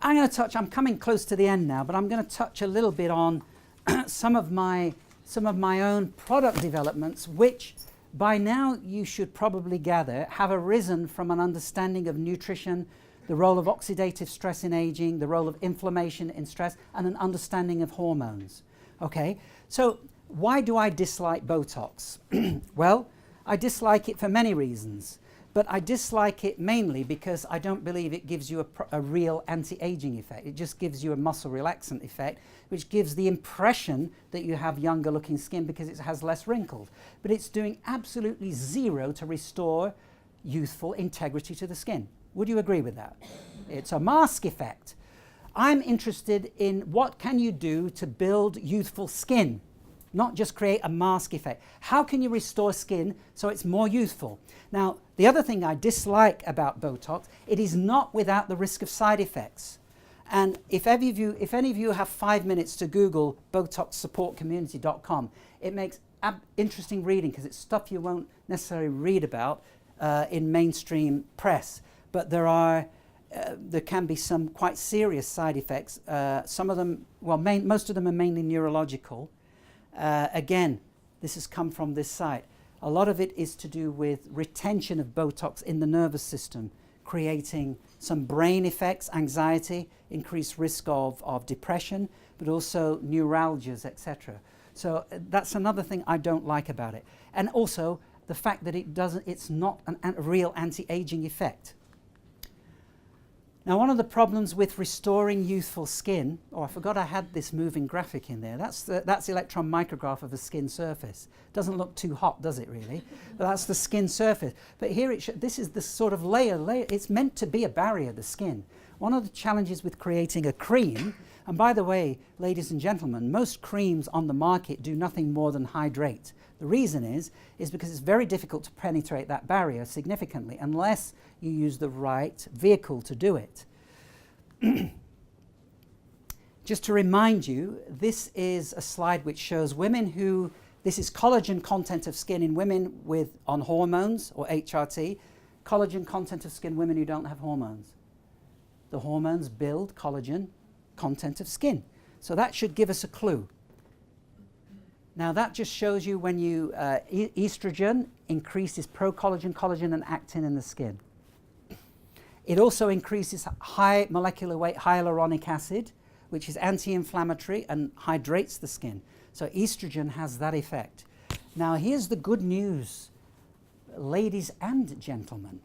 I'm going to touch, I'm coming close to the end now, but I'm going to touch a little bit on some of my own product developments, which by now you should probably gather have arisen from an understanding of nutrition, the role of oxidative stress in aging, the role of inflammation in stress, and an understanding of hormones. Okay, so why do I dislike Botox? Well, I dislike it for many reasons, but I dislike it mainly because I don't believe it gives you a real anti-aging effect. It just gives you a muscle relaxant effect, which gives the impression that you have younger looking skin because it has less wrinkles. But it's doing absolutely zero to restore youthful integrity to the skin. Would you agree with that? It's a mask effect. I'm interested in what can you do to build youthful skin, not just create a mask effect. How can you restore skin so it's more youthful? Now, the other thing I dislike about Botox, it is not without the risk of side effects. And if any of you have 5 minutes to Google BotoxSupportCommunity.com, it makes interesting reading because it's stuff you won't necessarily read about in mainstream press. But there can be some quite serious side effects. Some of them, well, most of them are mainly neurological. Again, this has come from this site. A lot of it is to do with retention of Botox in the nervous system, creating some brain effects, anxiety, increased risk of depression, but also neuralgias, etc. So that's another thing I don't like about it. And also the fact that it's not a real anti-aging effect. Now, one of the problems with restoring youthful skin, I forgot I had this moving graphic in there. That's electron micrograph of the skin surface. Doesn't look too hot, does it really? But that's the skin surface. But here this is the sort of layer. It's meant to be a barrier, the skin. One of the challenges with creating a cream, and by the way, ladies and gentlemen, most creams on the market do nothing more than hydrate. The reason is because it's very difficult to penetrate that barrier significantly unless you use the right vehicle to do it. Just to remind you, this is a slide which shows women who, this is collagen content of skin in women on hormones or HRT, collagen content of skin women who don't have hormones. The hormones build collagen content of skin. So that should give us a clue. Now that just shows you when you estrogen increases pro-collagen, collagen and actin in the skin. It also increases high molecular weight hyaluronic acid, which is anti-inflammatory and hydrates the skin. So estrogen has that effect. Now here's the good news, ladies and gentlemen,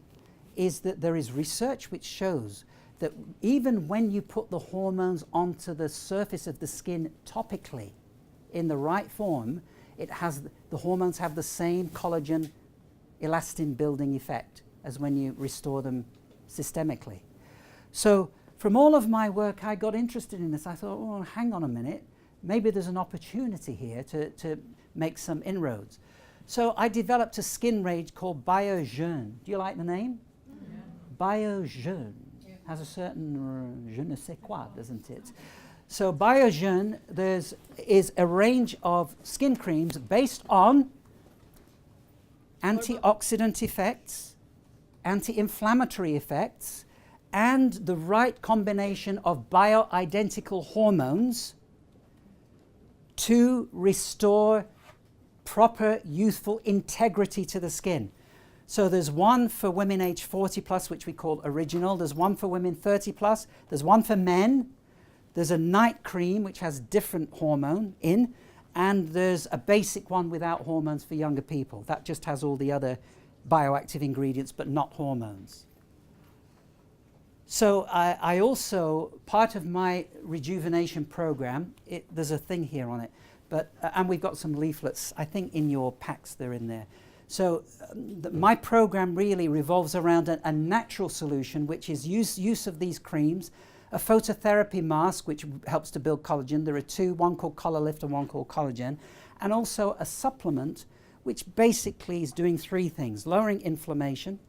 is that there is research which shows that even when you put the hormones onto the surface of the skin topically, in the right form, the hormones have the same collagen elastin building effect as when you restore them systemically. So from all of my work, I got interested in this. I thought, oh, hang on a minute, maybe there's an opportunity here to make some inroads. So I developed a skin range called BioJeune. Do you like the name? Yeah. BioJeune. Yeah. Has a certain je ne sais quoi, doesn't it? So BioJeune is a range of skin creams based on antioxidant effects, anti-inflammatory effects, and the right combination of bioidentical hormones to restore proper youthful integrity to the skin. So there's one for women age 40 plus, which we call original. There's one for women 30 plus. There's one for men. There's a night cream which has different hormone in, and there's a basic one without hormones for younger people. That just has all the other bioactive ingredients but not hormones. So I also, part of my rejuvenation program, there's a thing here on it, and we've got some leaflets, I think in your packs they're in there. So my program really revolves around a natural solution, which is use of these creams, a phototherapy mask which helps to build collagen. There are two, one called Color Lift and one called Collagen, and also a supplement which basically is doing three things: lowering inflammation,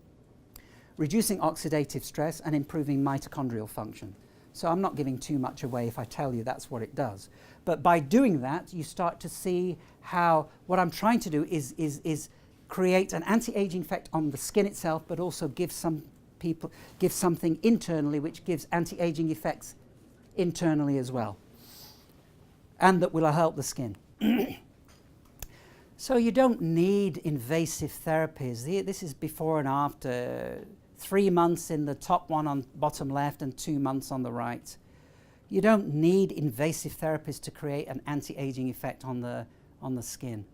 reducing oxidative stress, and improving mitochondrial function. So I'm not giving too much away if I tell you that's what it does. But by doing that, you start to see how what I'm trying to do is create an anti-aging effect on the skin itself, but also give something internally which gives anti-aging effects internally as well, and that will help the skin. So you don't need invasive therapies. This is before and after, 3 months in the top one on bottom left and 2 months on the right. You don't need invasive therapies to create an anti-aging effect on the skin.